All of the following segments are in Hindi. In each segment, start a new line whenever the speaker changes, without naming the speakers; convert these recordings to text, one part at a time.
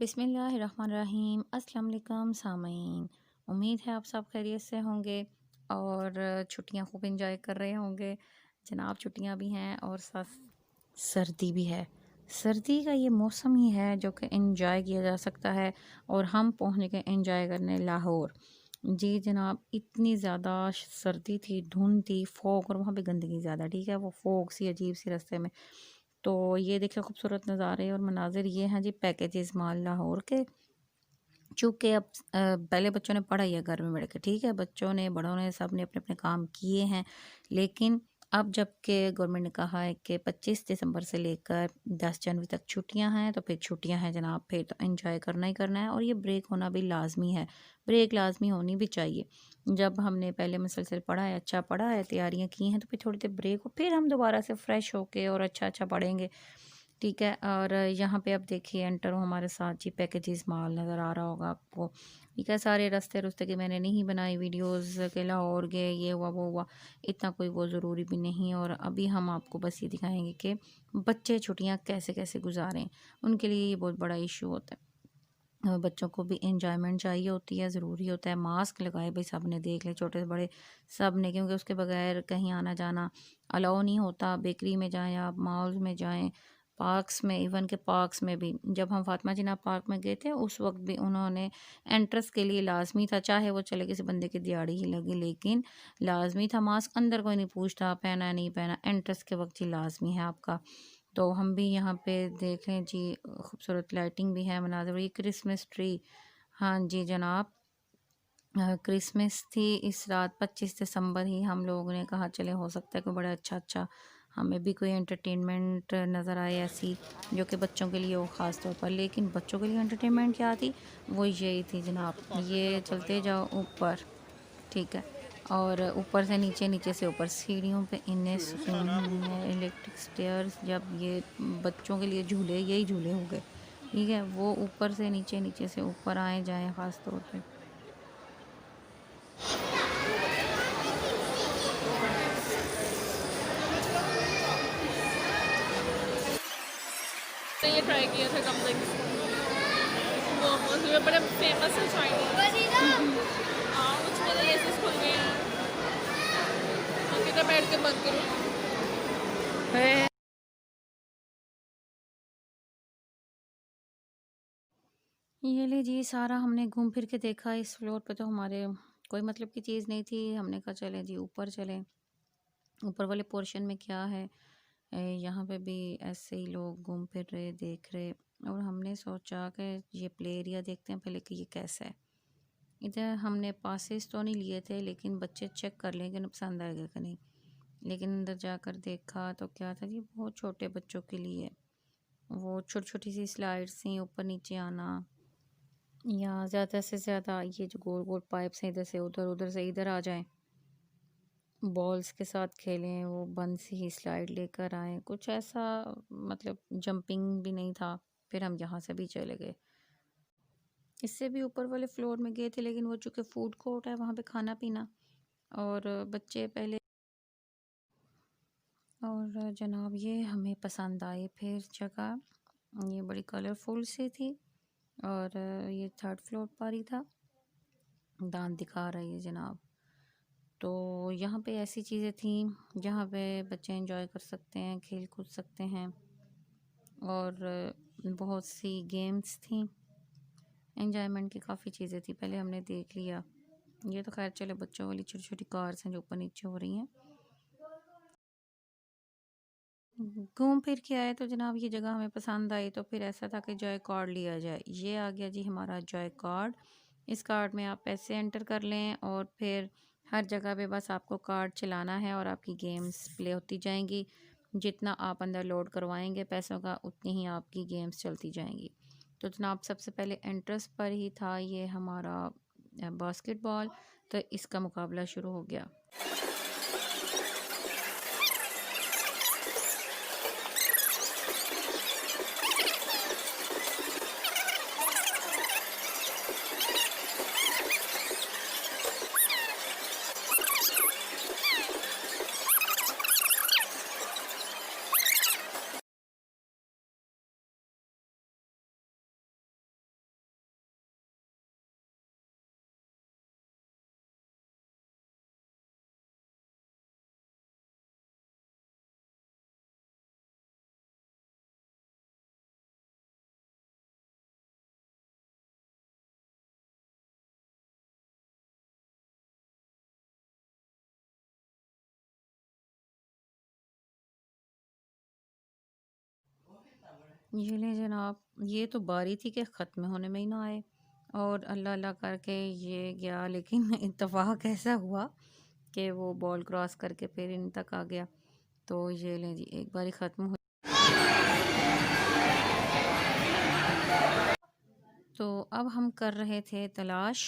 बिस्मिल्लाहिर्रहमानिर्रहीम। अस्सलाम वालेकुम सामीन। उम्मीद है आप सब खैरियत से होंगे और छुट्टियां खूब एंजॉय कर रहे होंगे। जनाब छुट्टियां भी हैं और साथ सर्दी भी है। सर्दी का ये मौसम ही है जो कि एंजॉय किया जा सकता है। और हम पहुंच गए एंजॉय करने लाहौर। जी जनाब, इतनी ज़्यादा सर्दी थी, धुंध थी, फॉग, और वहाँ पे गंदगी ज़्यादा। ठीक है, वो फॉग सी अजीब सी रास्ते में। तो ये देखिए खूबसूरत नज़ारे और मनाजिर ये हैं जी पैकेजेस माल लाहौर के। चूँकि अब पहले बच्चों ने पढ़ा ही है घर में बैठ के, ठीक है, बच्चों ने बड़ों ने सब ने अपने अपने काम किए हैं। लेकिन अब जबकि गवर्नमेंट ने कहा है कि 25 दिसंबर से लेकर 10 जनवरी तक छुट्टियां हैं, तो फिर छुट्टियां हैं जनाब, फिर तो एंजॉय करना ही करना है। और ये ब्रेक होना भी लाजमी है, ब्रेक लाजमी होनी भी चाहिए। जब हमने पहले मुसलसल पढ़ा है, अच्छा पढ़ा है, तैयारियां की हैं, तो फिर थोड़ी देर ब्रेक हो, फिर हम दोबारा से फ्रेश होके और अच्छा अच्छा पढ़ेंगे। ठीक है, और यहाँ पे अब देखिए एंटर हो हमारे साथ जी पैकेजेस माल नज़र आ रहा होगा आपको। ठीक है, सारे रास्ते रुस्ते की मैंने नहीं बनाई वीडियोस के लाहौर गए, ये हुआ वो हुआ, इतना कोई वो ज़रूरी भी नहीं। और अभी हम आपको बस ये दिखाएंगे कि बच्चे छुट्टियाँ कैसे कैसे गुजारें। उनके लिए ये बहुत बड़ा इशू होता है। बच्चों को भी इंजॉयमेंट चाहिए होती है, ज़रूरी होता है। मास्क लगाए भाई, सब ने देख ले, छोटे से बड़े सब ने, क्योंकि उसके बगैर कहीं आना जाना अलाउ नहीं होता। बेकरी में जाएं आप, मॉल्स में जाएं, पार्क्स में, इवन के पार्क्स में भी। जब हम फातिमा जिन्ना पार्क में गए थे उस वक्त भी उन्होंने एंट्रेंस के लिए लाजमी था, चाहे वो चले किसी बंदे की दिहाड़ी ही लगी, लेकिन लाजमी था मास्क। अंदर कोई नहीं पूछता पहना है नहीं पहना, एंट्रेंस के वक्त ही लाजमी है आपका। तो हम भी यहाँ पे देखें जी, खूबसूरत लाइटिंग भी है, मनाज़र। ये क्रिसमस ट्री, हाँ जी जनाब, क्रिसमस थी इस रात 25 दिसंबर ही। हम लोगों ने कहा चले, हो सकता है कि बड़ा अच्छा अच्छा हमें भी कोई एंटरटेनमेंट नज़र आए ऐसी, जो कि बच्चों के लिए हो ख़ास तौर पर। लेकिन बच्चों के लिए एंटरटेनमेंट क्या थी, वो यही थी जनाब, ये चलते जाओ ऊपर, ठीक है, और ऊपर से नीचे, नीचे से ऊपर, सीढ़ियों पे इन्हें सुकून नहीं है। इलेक्ट्रिक स्टेयर्स, जब ये बच्चों के लिए झूले, यही झूले हो गए, ठीक है, वो ऊपर से नीचे, नीचे से ऊपर आए जाएं ख़ास तौर पे।
तो ये ट्राई किया था कब तक मोमोज, ये बड़े फेमस है चाइनीज। हाँ, कुछ मेरे ऐसे खुल गए हैं, तो किधर बैठ के बंद करूँ।
है। ये ले जी, सारा हमने घूम फिर के देखा। इस फ्लोर पे तो हमारे कोई मतलब की चीज़ नहीं थी। हमने कहा चले जी ऊपर चलें, ऊपर वाले पोर्शन में क्या है। यहाँ पे भी ऐसे ही लोग घूम फिर रहे, देख रहे। और हमने सोचा कि ये प्ले एरिया देखते हैं पहले कि ये कैसा है। इधर हमने पासेस तो नहीं लिए थे, लेकिन बच्चे चेक कर लेंगे पसंद आएगा कि नहीं। लेकिन अंदर जाकर देखा तो क्या था जी, बहुत छोटे बच्चों के लिए वो छोटी छोटी सी स्लाइड्स थी, ऊपर नीचे आना, या ज़्यादा से ज़्यादा ये जो गोल गोल पाइप्स हैं, इधर से उधर, उधर से इधर आ जाएं, बॉल्स के साथ खेलें, वो बंद सी ही स्लाइड लेकर आए, कुछ ऐसा। मतलब जंपिंग भी नहीं था। फिर हम यहाँ से भी चले गए, इससे भी ऊपर वाले फ्लोर में गए थे, लेकिन वो चूँकि फूड कोर्ट है, वहाँ पे खाना पीना, और बच्चे पहले, और जनाब ये हमें पसंद आई फिर जगह। ये बड़ी कलरफुल सी थी, और ये थर्ड फ्लोर पर ही था, दांत दिखा रही है जनाब। तो यहाँ पे ऐसी चीज़ें थी जहाँ पे बच्चे एंजॉय कर सकते हैं, खेल कूद सकते हैं, और बहुत सी गेम्स थी। एंजॉयमेंट की काफ़ी चीज़ें थी, पहले हमने देख लिया। ये तो खैर चले, बच्चों वाली छोटी छोटी कार्स हैं जो ऊपर नीचे हो रही हैं। घूम फिर के आए तो जनाब ये जगह हमें पसंद आई, तो फिर ऐसा था कि जॉय कार्ड लिया जाए। ये आ गया जी हमारा जॉय कार्ड। इस कार्ड में आप पैसे एंटर कर लें, और फिर हर जगह पे बस आपको कार्ड चलाना है और आपकी गेम्स प्ले होती जाएंगी। जितना आप अंदर लोड करवाएंगे पैसों का, उतनी ही आपकी गेम्स चलती जाएंगी। तो जनाब सबसे पहले एंट्रेंस पर ही था ये हमारा बास्केटबॉल, तो इसका मुकाबला शुरू हो गया। ये ले जनाब, ये तो बारी थी कि ख़त्म होने में ही ना आए, और अल्लाह अल्लाह करके ये गया, लेकिन इत्तेफाक ऐसा हुआ कि वो बॉल क्रॉस करके फिर इन तक आ गया। तो ये लें जी, एक बारी ख़त्म हो। तो अब हम कर रहे थे तलाश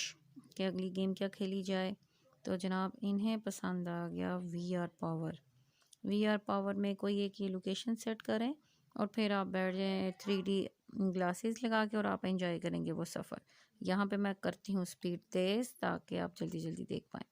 कि अगली गेम क्या खेली जाए। तो जनाब इन्हें पसंद आ गया we are power. We are power में कोई एक ये लोकेशन सेट करें और फिर आप बैठ जाएं 3D ग्लासेस लगा के, और आप एंजॉय करेंगे वो सफ़र। यहाँ पे मैं करती हूँ स्पीड तेज़ ताकि आप जल्दी जल्दी देख पाएँ।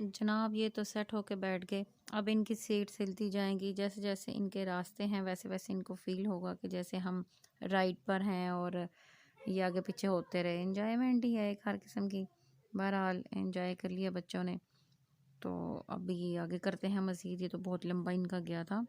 जनाब ये तो सेट होके बैठ गए। अब इनकी सीट हिलती जाएंगी, जैसे जैसे इनके रास्ते हैं वैसे वैसे इनको फील होगा कि जैसे हम राइड पर हैं, और ये आगे पीछे होते रहे। एंजॉयमेंट ही है एक हर किस्म की। बहरहाल एंजॉय कर लिया बच्चों ने। तो अभी आगे करते हैं मज़ीद, ये तो बहुत लंबा इनका गया था।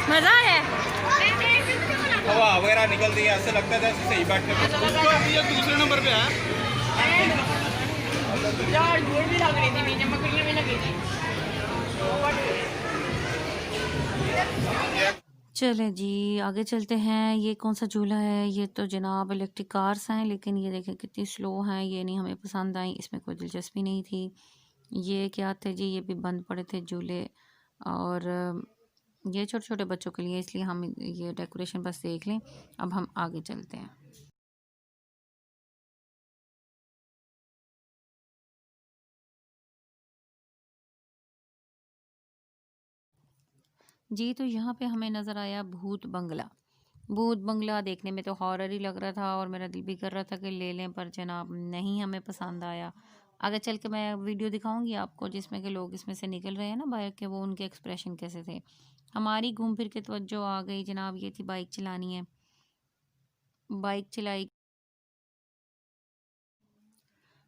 मज़ा आया।
हवा वगैरह निकलती है, ऐसे लगता है जैसे सही बैठे ये दूसरे नंबर पे है
यार जोर भी लग रही थी, नीचे मकड़ियाँ भी लगी थी।
चलें जी, आगे चलते हैं। ये कौन सा झूला है? ये तो जनाब इलेक्ट्रिक कार्स हैं, लेकिन ये देखें कितनी स्लो हैं। ये नहीं हमें पसंद आई, इसमें कोई दिलचस्पी नहीं थी। ये क्या थे जी? ये भी बंद पड़े थे झूले, और ये छोटे छोटे बच्चों के लिए, इसलिए हम ये डेकोरेशन बस देख लें। अब हम आगे चलते हैं। जी, तो यहाँ पे हमें नज़र आया भूत बंगला। भूत बंगला देखने में तो हॉरर ही लग रहा था, और मेरा दिल भी कर रहा था कि ले लें, पर जनाब नहीं हमें पसंद आया। आगे चल के मैं वीडियो दिखाऊंगी आपको जिसमें कि लोग इसमें से निकल रहे हैं ना बाइक के, वो उनके एक्सप्रेशन कैसे थे। हमारी घूम फिर के तवज्जो आ गई जनाब, ये थी बाइक चलानी है। बाइक चलाई,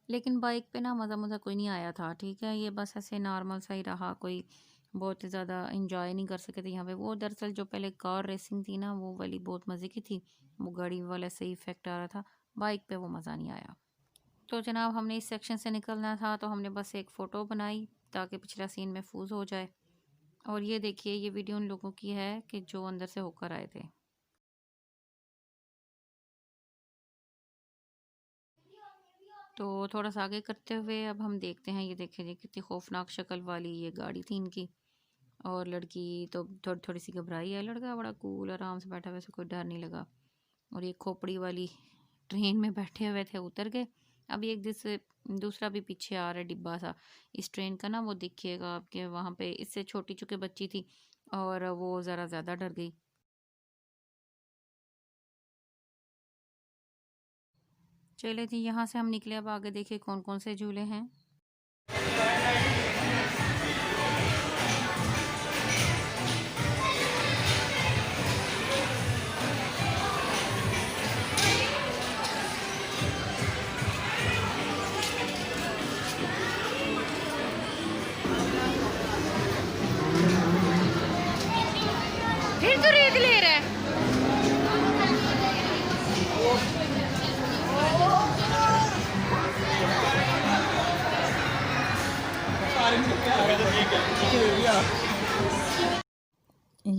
लेकिन बाइक पे ना मज़ा मज़ा कोई नहीं आया था। ठीक है, ये बस ऐसे नॉर्मल सा ही रहा, कोई बहुत ज़्यादा इंजॉय नहीं कर सके थे यहाँ पे। वो दरअसल जो पहले कार रेसिंग थी ना, वो वाली बहुत मज़े की थी। वो गाड़ी वाला सही इफेक्ट आ रहा था, बाइक पे वो मज़ा नहीं आया। तो जनाब हमने इस सेक्शन से निकलना था, तो हमने बस एक फ़ोटो बनाई ताकि पिछला सीन महफूज हो जाए। और ये देखिए, ये वीडियो उन लोगों की है कि जो अंदर से होकर आए थे। तो थोड़ा सा आगे करते हुए अब हम देखते हैं। ये देखें जी, कितनी खौफनाक शक्ल वाली ये गाड़ी थी इनकी। और लड़की तो थोड़ी थोड़ी सी घबराई है, लड़का बड़ा कूल आराम से बैठा, वैसे कोई डर नहीं लगा। और ये खोपड़ी वाली ट्रेन में बैठे हुए थे, उतर गए। अब एक दूसरा भी पीछे आ रहा है डिब्बा सा इस ट्रेन का ना, वो देखिएगा आपके वहाँ पे। इससे छोटी चूंकि बच्ची थी और वो ज़रा ज़्यादा डर गई। चले जी, यहाँ से हम निकले। अब आगे देखिए कौन कौन से झूले हैं। फिर तो रेत ले रहा है।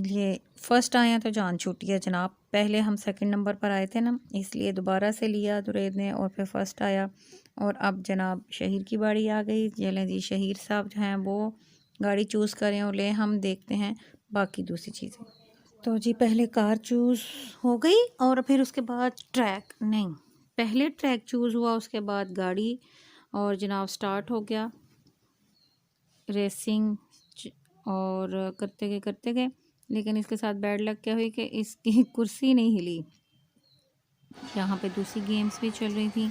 ये फर्स्ट आए हैं तो जान छूटी है जनाब। पहले हम सेकंड नंबर पर आए थे ना, इसलिए दोबारा से लिया दुरैद ने और फिर फर्स्ट आया। और अब जनाब शहीर की बारी आ गई। चलें जी, शहीर साहब जो हैं वो गाड़ी चूज़ करें और ले, हम देखते हैं बाकी दूसरी चीज़ें। तो जी पहले कार चूज़ हो गई और फिर उसके बाद ट्रैक, नहीं पहले ट्रैक चूज़ हुआ, उसके बाद गाड़ी। और जनाब स्टार्ट हो गया रेसिंग और करते गए। लेकिन इसके साथ बैड लक क्या हुई कि इसकी कुर्सी नहीं हिली। यहाँ पे दूसरी गेम्स भी चल रही थी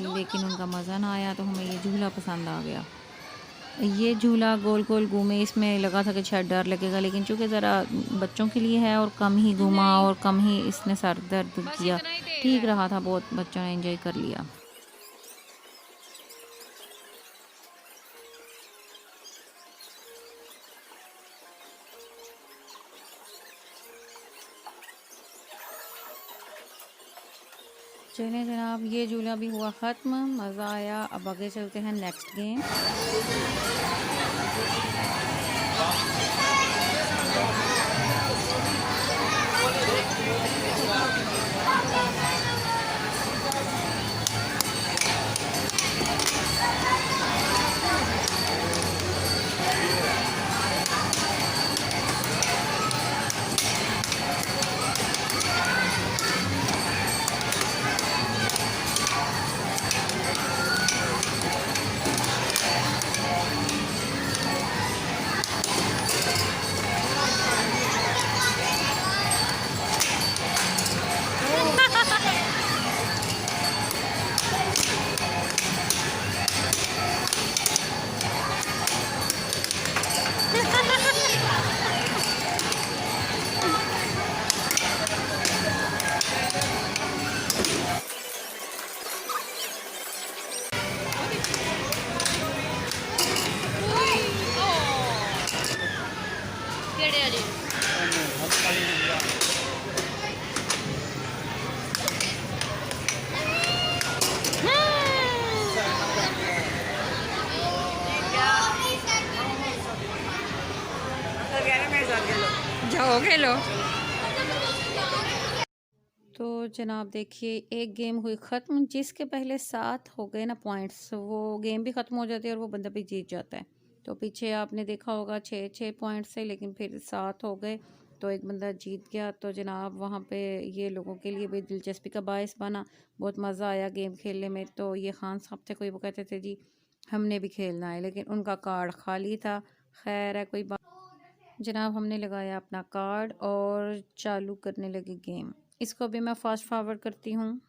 लेकिन उनका मज़ा ना आया, तो हमें ये झूला पसंद आ गया। ये झूला गोल गोल घूमे, इसमें लगा था कि शायद डर लगेगा, लेकिन चूँकि ज़रा बच्चों के लिए है और कम ही घूमा और कम ही इसने सर दर्द किया, ठीक रहा था, बहुत बच्चों ने एंजॉय कर लिया। चलिए जनाब, ये झूला भी हुआ ख़त्म, मज़ा आया। अब आगे चलते हैं नेक्स्ट गेम। जाओ खेलो। तो जनाब देखिए, एक गेम हुई ख़त्म, जिसके पहले 7 हो गए ना पॉइंट्स, वो गेम भी ख़त्म हो जाती है और वो बंदा भी जीत जाता है। तो पीछे आपने देखा होगा 6-6 पॉइंट से, लेकिन फिर 7 हो गए तो एक बंदा जीत गया। तो जनाब वहाँ पे ये लोगों के लिए भी दिलचस्पी का बायस बना, बहुत मज़ा आया गेम खेलने में। तो ये खान साहब थे कोई, वो कहते थे जी हमने भी खेलना है, लेकिन उनका कार्ड खाली था। खैर है, कोई बात। जनाब हमने लगाया अपना कार्ड और चालू करने लगी गेम। इसको भी मैं फास्ट फॉरवर्ड करती हूँ।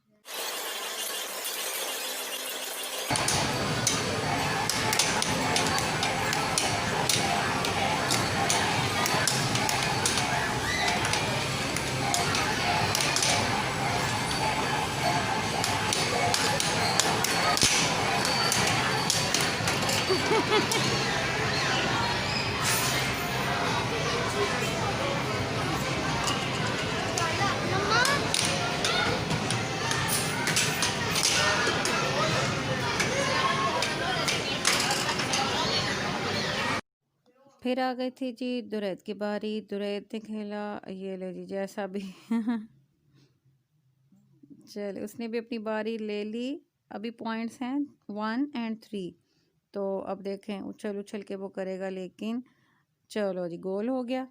फिर आ गई थी जी दुरैद की बारी। दुरैद ने खेला, ये ले जी जैसा भी चल उसने भी अपनी बारी ले ली। अभी पॉइंट्स हैं 1 और 3। तो अब देखें उछल उछल के वो करेगा, लेकिन चलो जी गोल हो गया।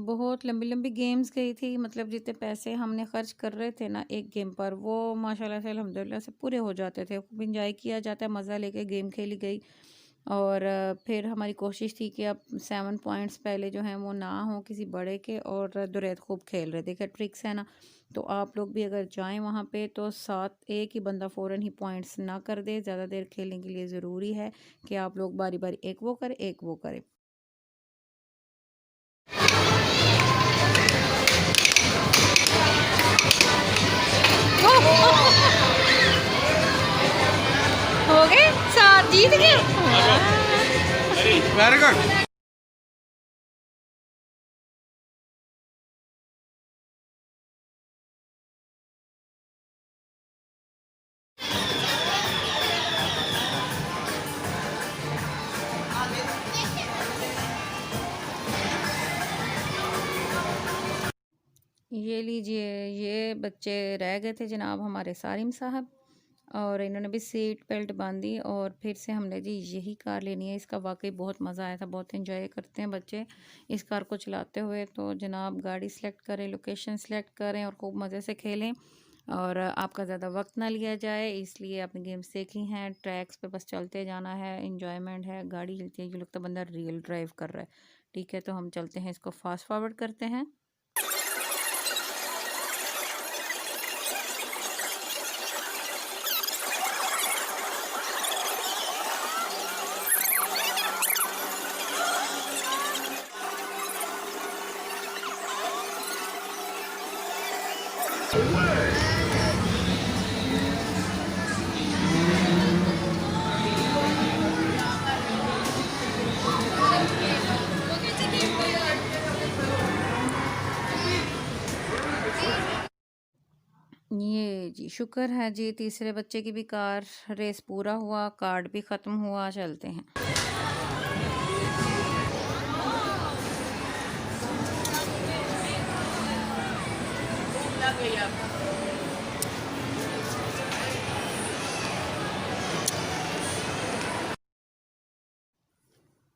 बहुत लंबी लंबी गेम्स गई थी, मतलब जितने पैसे हमने खर्च कर रहे थे ना एक गेम पर, वो माशाल्लाह से अल्हम्दुलिल्लाह से पूरे हो जाते थे। खूब इंजॉय किया जाता है, मज़ा लेके गेम खेली गई। और फिर हमारी कोशिश थी कि अब 7 पॉइंट्स पहले जो हैं वो ना हो किसी बड़े के, और दुरैत खूब खेल रहे थे। खैर ट्रिक्स है ना, तो आप लोग भी अगर जाएं वहाँ पे तो साथ एक ही बंदा फ़ौरन ही पॉइंट्स ना कर दे। ज़्यादा देर खेलने के लिए ज़रूरी है कि आप लोग बारी बारी एक वो करे एक वो करे। हो गए, साथ जीत गए।
Very good.
ये लीजिए, ये बच्चे रह गए थे जनाब हमारे सारिम साहब, और इन्होंने भी सीट बेल्ट बांधी और फिर से हमने जी यही कार लेनी है। इसका वाकई बहुत मज़ा आया था, बहुत एंजॉय करते हैं बच्चे इस कार को चलाते हुए। तो जनाब गाड़ी सेलेक्ट करें, लोकेशन सेलेक्ट करें और खूब मज़े से खेलें, और आपका ज़्यादा वक्त ना लिया जाए, इसलिए आपने गेम्स देखी हैं। ट्रैक्स पे बस चलते जाना है, इंजॉयमेंट है, गाड़ी हिलती है, ये लगता है बंदा रियल ड्राइव कर रहा है। ठीक है, तो हम चलते हैं, इसको फास्ट फॉरवर्ड करते हैं। ये जी शुक्र है जी, तीसरे बच्चे की भी कार रेस पूरा हुआ, कार्ड भी ख़त्म हुआ। चलते हैं।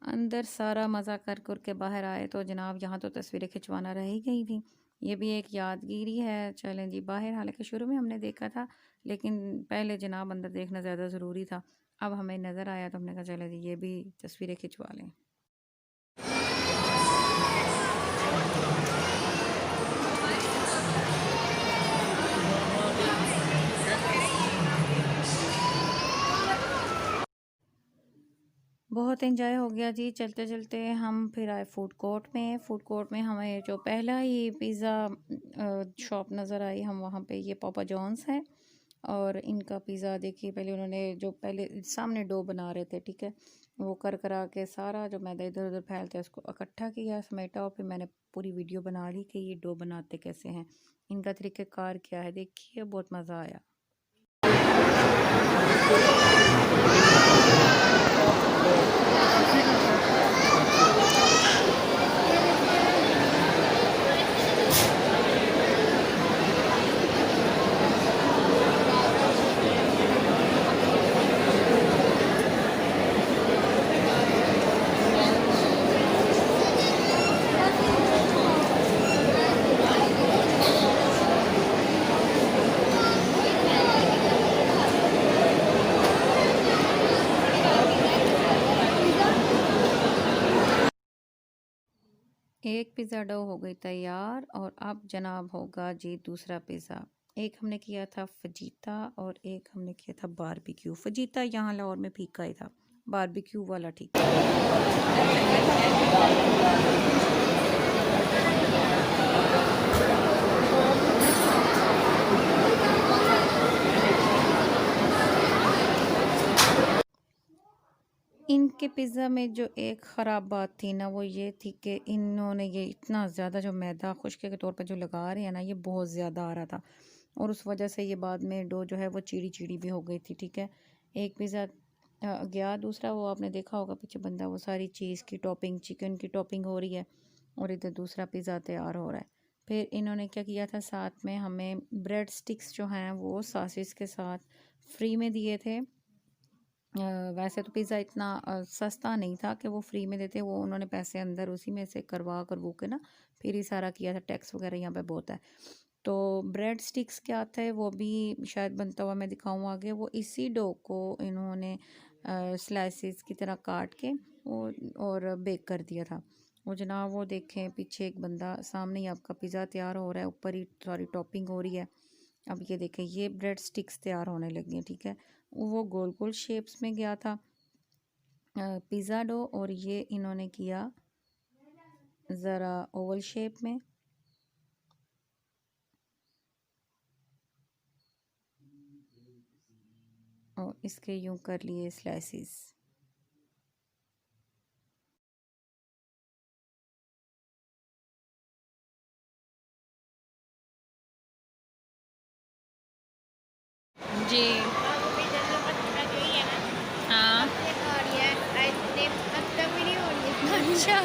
अंदर सारा मज़ा कर के बाहर आए तो जनाब यहाँ तो तस्वीरें खिंचवाना रह ही गई थी। ये भी एक यादगिरी है। चलें जी बाहर, हालांकि शुरू में हमने देखा था, लेकिन पहले जनाब अंदर देखना ज़्यादा ज़रूरी था। अब हमें नज़र आया तो हमने कहा चले जी ये भी तस्वीरें खिंचवा लें। बहुत एंजॉय हो गया जी। चलते चलते हम फिर आए फूड कोर्ट में। फूड कोर्ट में हमें जो पहला ही पिज़्ज़ा शॉप नज़र आई, हम वहाँ पे, ये पापा जॉन्स है, और इनका पिज़्ज़ा देखिए, पहले उन्होंने जो पहले सामने डो बना रहे थे, ठीक है, वो कर करा के सारा जो मैदा इधर उधर फैलता है उसको इकट्ठा किया, समेटा, और फिर मैंने पूरी वीडियो बना ली कि ये डो बनाते कैसे हैं, इनका तरीक़ाकार क्या है। देखिए बहुत मज़ा आया। एक पिज़्ज़ा डो हो गई तैयार, और अब जनाब होगा जी दूसरा पिज़्ज़ा। एक हमने किया था फजीता और एक हमने किया था बारबेक्यू। फजीता यहाँ लाहौर में फीका ही था, बारबेक्यू वाला ठीक था। इनके पिज़्ज़ा में जो एक ख़राब बात थी ना, वो ये थी कि इन्होंने ये इतना ज़्यादा जो मैदा खुश्के के तौर पर जो लगा रहे हैं ना, ये बहुत ज़्यादा आ रहा था, और उस वजह से ये बाद में डो जो है वो चीड़ी चीड़ी भी हो गई थी। ठीक है, एक पिज़्ज़ा गया, दूसरा वो आपने देखा होगा पीछे बंदा, वो सारी चीज़ की टॉपिंग, चिकन की टॉपिंग हो रही है, और इधर दूसरा पिज़्ज़ा तैयार हो रहा है। फिर इन्होंने क्या किया था, साथ में हमें ब्रेड स्टिक्स जो हैं वो सॉसेस के साथ फ्री में दिए थे, वैसे तो पिज़्ज़ा इतना सस्ता नहीं था कि वो फ्री में देते, वो उन्होंने पैसे अंदर उसी में से करवा करवू के ना फिर ही सारा किया था, टैक्स वगैरह यहाँ पे बहुत है। तो ब्रेड स्टिक्स क्या आता है वो भी शायद बनता हुआ मैं दिखाऊँ आगे, वो इसी डो को इन्होंने स्लाइसेस की तरह काट के वो और बेक कर दिया था। वो जनाब वो देखें पीछे एक बंदा, सामने ही आपका पिज़्ज़ा तैयार हो रहा है, ऊपर ही सारी टॉपिंग हो रही है। अब ये देखें ये ब्रेड स्टिक्स तैयार होने लगी हैं, ठीक है। वो गोल गोल शेप्स में गया था पिज़्ज़ा डो, और ये इन्होंने किया ज़रा ओवल शेप में। और इसके यूं कर लिए स्लाइसिस। जी हाँ अच्छा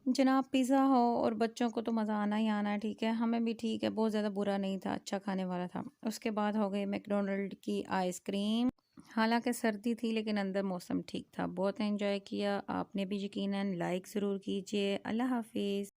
जनाब पिज़्ज़ा हो और बच्चों को तो मज़ा आना ही आना है, ठीक है। हमें भी ठीक है, बहुत ज़्यादा बुरा नहीं था, अच्छा खाने वाला था। उसके बाद हो गई मैकडोनल्ड की आइसक्रीम। हालांकि सर्दी थी लेकिन अंदर मौसम ठीक था, बहुत एंजॉय किया। आपने भी यकीनन लाइक ज़रूर कीजिए। अल्लाह हाफिज़।